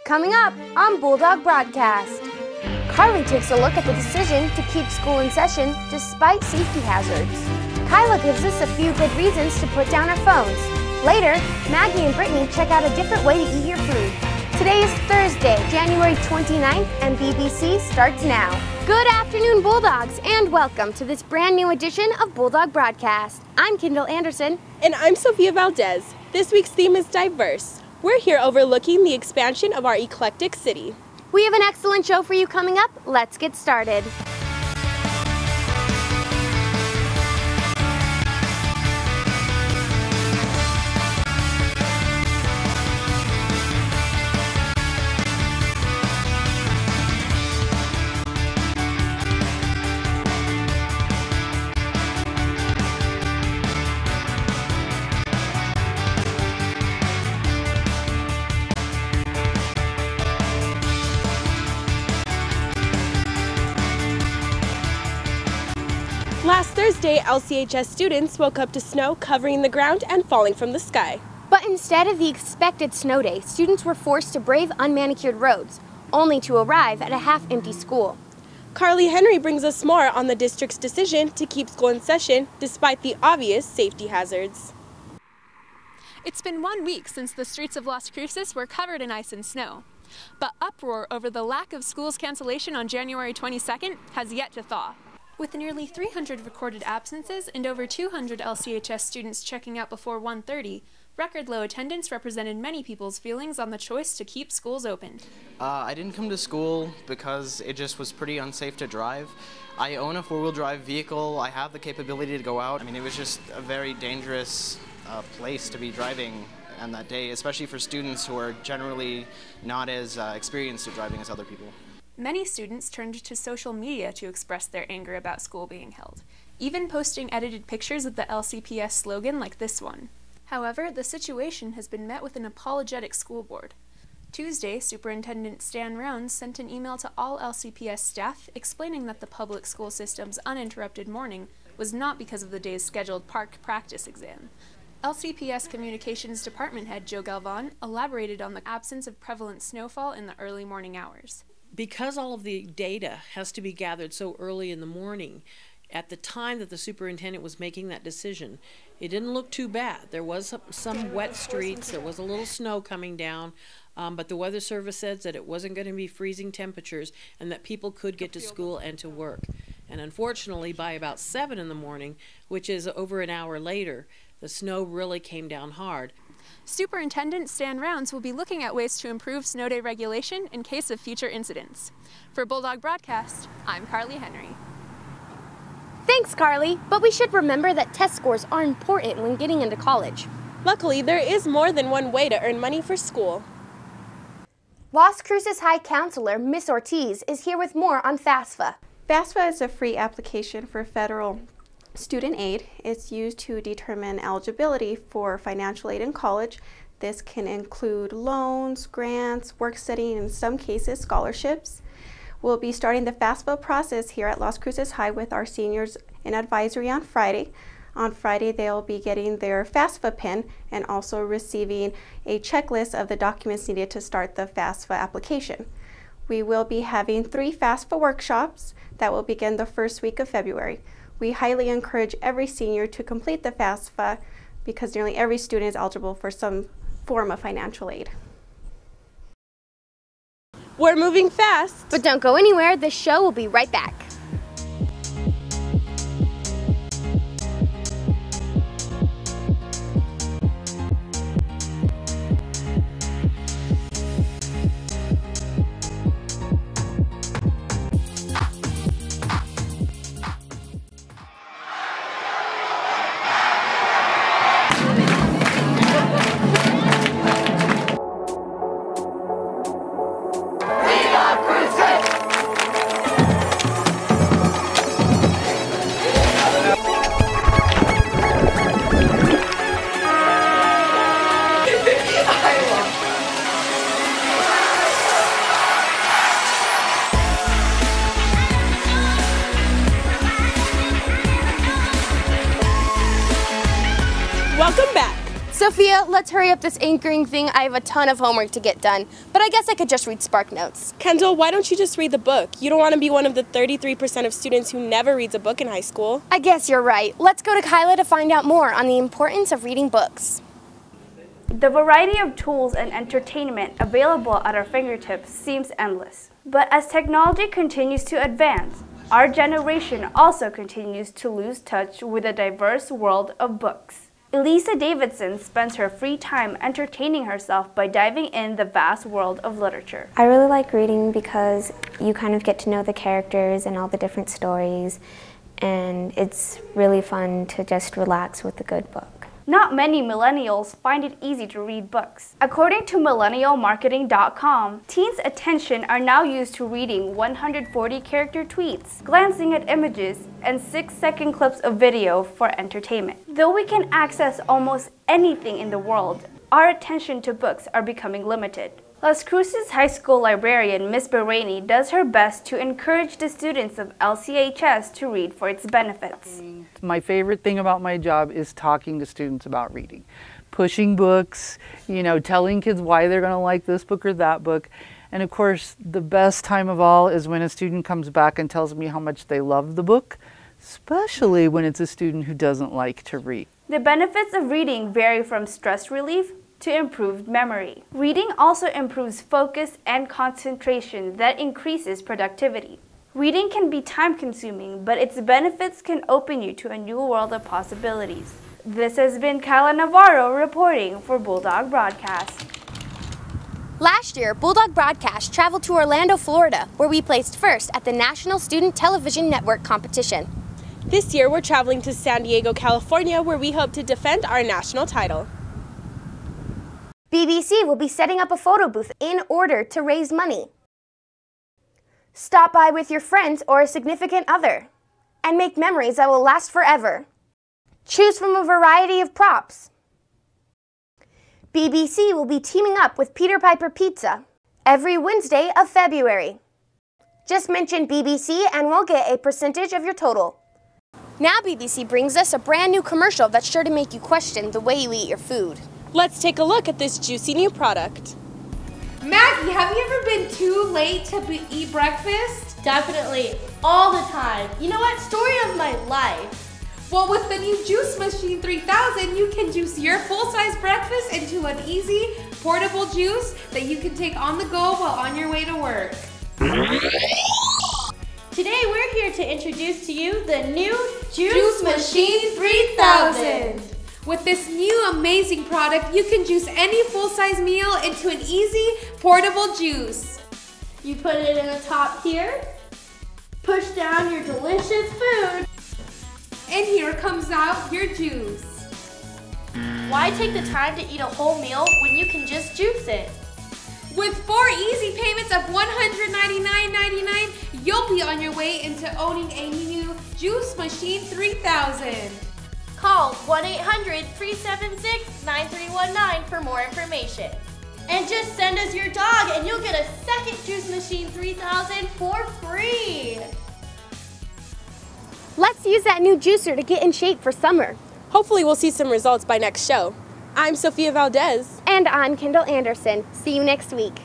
Coming up on Bulldog Broadcast, Carly takes a look at the decision to keep school in session despite safety hazards. Kyla gives us a few good reasons to put down our phones. Later, Maggie and Brittany check out a different way to eat your food. Today is Thursday, January 29th, and BBC starts now. Good afternoon, Bulldogs, and welcome to this brand new edition of Bulldog Broadcast. I'm Kendall Anderson. And I'm Sophia Valdez. This week's theme is diverse. We're here overlooking the expansion of our eclectic city. We have an excellent show for you coming up. Let's get started. Last Thursday, LCHS students woke up to snow covering the ground and falling from the sky. But instead of the expected snow day, students were forced to brave unmanicured roads, only to arrive at a half-empty school. Carly Henry brings us more on the district's decision to keep school in session despite the obvious safety hazards. It's been 1 week since the streets of Las Cruces were covered in ice and snow. But uproar over the lack of school's cancellation on January 22nd has yet to thaw. With nearly 300 recorded absences and over 200 LCHS students checking out before 1:30, record low attendance represented many people's feelings on the choice to keep schools open. I didn't come to school because it just was pretty unsafe to drive. I own a four-wheel drive vehicle. I have the capability to go out. I mean, it was just a very dangerous place to be driving on that day, especially for students who are generally not as experienced at driving as other people. Many students turned to social media to express their anger about school being held, even posting edited pictures of the LCPS slogan like this one. However, the situation has been met with an apologetic school board. Tuesday, Superintendent Stan Rounds sent an email to all LCPS staff explaining that the public school system's uninterrupted morning was not because of the day's scheduled park practice exam. LCPS Communications Department Head Joe Galvan elaborated on the absence of prevalent snowfall in the early morning hours. Because all of the data has to be gathered so early in the morning, at the time that the superintendent was making that decision, it didn't look too bad. There was some wet streets, there was a little snow coming down, but the Weather Service said that it wasn't going to be freezing temperatures and that people could get to school and to work. And unfortunately, by about 7 in the morning, which is over an hour later, the snow really came down hard. Superintendent Stan Rounds will be looking at ways to improve snow day regulation in case of future incidents. For Bulldog Broadcast, I'm Carly Henry. Thanks, Carly, but we should remember that test scores are important when getting into college. Luckily, there is more than one way to earn money for school. Las Cruces High Counselor Miss Ortiz is here with more on FAFSA. FAFSA is a free application for federal student aid. It's used to determine eligibility for financial aid in college. This can include loans, grants, work study, and in some cases scholarships. We'll be starting the FAFSA process here at Las Cruces High with our seniors in advisory on Friday. On Friday, they'll be getting their FAFSA pin and also receiving a checklist of the documents needed to start the FAFSA application. We will be having 3 FAFSA workshops that will begin the first week of February. We highly encourage every senior to complete the FAFSA because nearly every student is eligible for some form of financial aid. We're moving fast. But don't go anywhere, the show will be right back. Sophia, let's hurry up this anchoring thing. I have a ton of homework to get done, but I guess I could just read SparkNotes. Kendall, why don't you just read the book? You don't want to be one of the 33% of students who never reads a book in high school. I guess you're right. Let's go to Kyla to find out more on the importance of reading books. The variety of tools and entertainment available at our fingertips seems endless. But as technology continues to advance, our generation also continues to lose touch with the diverse world of books. Elisa Davidson spends her free time entertaining herself by diving in the vast world of literature. I really like reading because you kind of get to know the characters and all the different stories, and it's really fun to just relax with a good book. Not many millennials find it easy to read books. According to millennialmarketing.com, teens' attention are now used to reading 140-character tweets, glancing at images, and 6-second clips of video for entertainment. Though we can access almost anything in the world, our attention to books are becoming limited. Las Cruces High School librarian Ms. Bahraini does her best to encourage the students of LCHS to read for its benefits. My favorite thing about my job is talking to students about reading. Pushing books, telling kids why they're going to like this book or that book. And of course, the best time of all is when a student comes back and tells me how much they love the book, especially when it's a student who doesn't like to read. The benefits of reading vary from stress relief to improved memory. Reading also improves focus and concentration that increases productivity. Reading can be time-consuming, but its benefits can open you to a new world of possibilities. This has been Kyla Navarro reporting for Bulldog Broadcast. Last year, Bulldog Broadcast traveled to Orlando, Florida, where we placed first at the National Student Television Network competition. This year, we're traveling to San Diego, California, where we hope to defend our national title. BBC will be setting up a photo booth in order to raise money. Stop by with your friends or a significant other and make memories that will last forever. Choose from a variety of props. BBC will be teaming up with Peter Piper Pizza every Wednesday of February. Just mention BBC and we'll get a percentage of your total. Now BBC brings us a brand new commercial that's sure to make you question the way you eat your food. Let's take a look at this juicy new product. Maggie, have you ever been too late to eat breakfast? Definitely, all the time. You know what? Story of my life. Well, with the new Juice Machine 3000, you can juice your full-size breakfast into an easy, portable juice that you can take on the go while on your way to work. Today, we're here to introduce to you the new Juice Machine 3000. With this new amazing product, you can juice any full-size meal into an easy, portable juice. You put it in the top here, push down your delicious food, and here comes out your juice. Why take the time to eat a whole meal when you can just juice it? With 4 easy payments of $199.99, you'll be on your way into owning a new Juice Machine 3000. Call 1-800-376-9319 for more information. And just send us your dog and you'll get a second Juice Machine 3000 for free. Let's use that new juicer to get in shape for summer. Hopefully we'll see some results by next show. I'm Sophia Valdez. And I'm Kendall Anderson. See you next week.